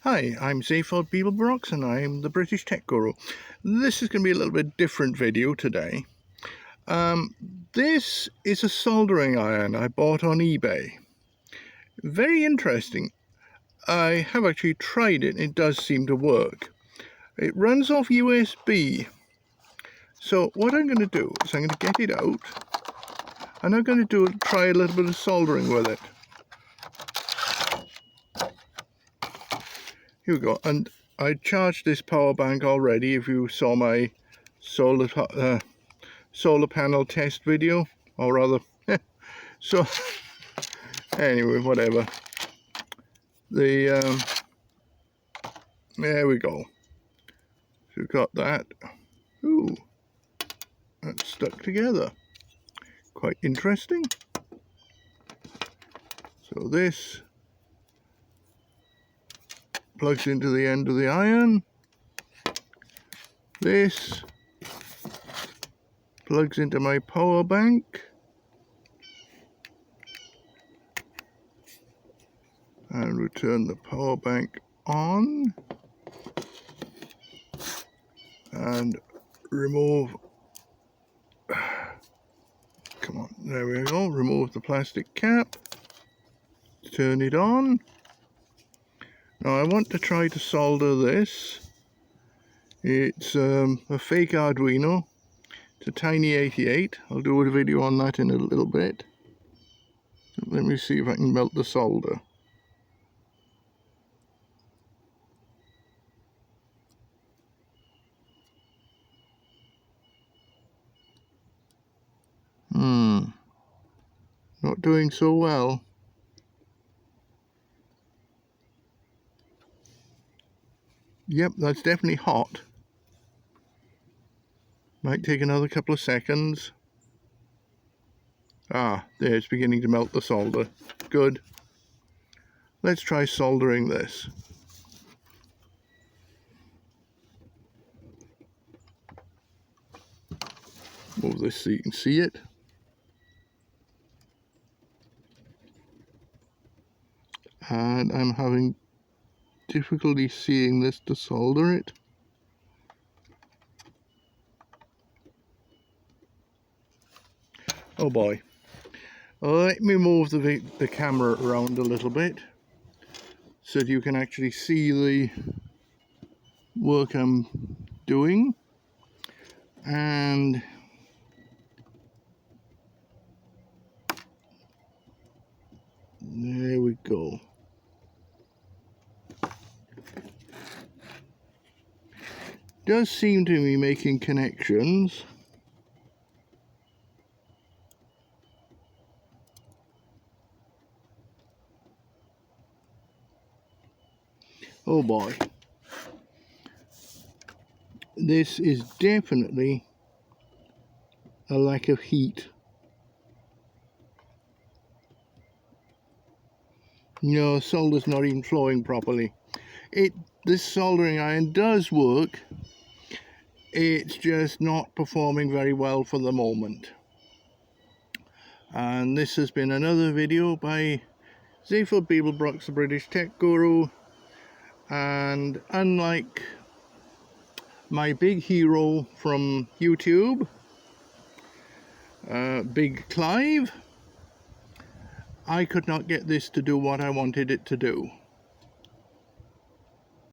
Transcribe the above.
Hi, I'm Zayford Beeblebrox and I'm the British Tech Guru. This is going to be a little bit different video today. This is a soldering iron I bought on eBay. Very interesting. I have actually tried it and it does seem to work. It runs off USB. So what I'm going to do is I'm going to get it out and I'm going to try a little bit of soldering with it. Here we go, and I charged this power bank already. If you saw my solar panel test video, or rather, so anyway, whatever. There we go. So we've got that. Ooh, that's stuck together. Quite interesting. So this plugs into the end of the iron. This plugs into my power bank. And we turn the power bank on. And remove, come on, there we go, remove the plastic cap. Turn it on. Now I want to try to solder this. It's a fake Arduino. It's a Tiny 88. I'll do a video on that in a little bit. Let me see if I can melt the solder. Not doing so well. Yep, that's definitely hot. Might take another couple of seconds. Ah, there, it's beginning to melt the solder. Good. Let's try soldering this. Move this so you can see it. And I'm having difficulty seeing this to solder it. Oh boy. Let me move the camera around a little bit so that you can actually see the work I'm doing. And there we go. Does seem to be making connections. Oh boy. This is definitely a lack of heat. No, solder's not even flowing properly. This soldering iron does work. It's just not performing very well for the moment. And this has been another video by Zayford Beeblebrox, the British Tech Guru. And unlike my big hero from YouTube, Big Clive, I could not get this to do what I wanted it to do.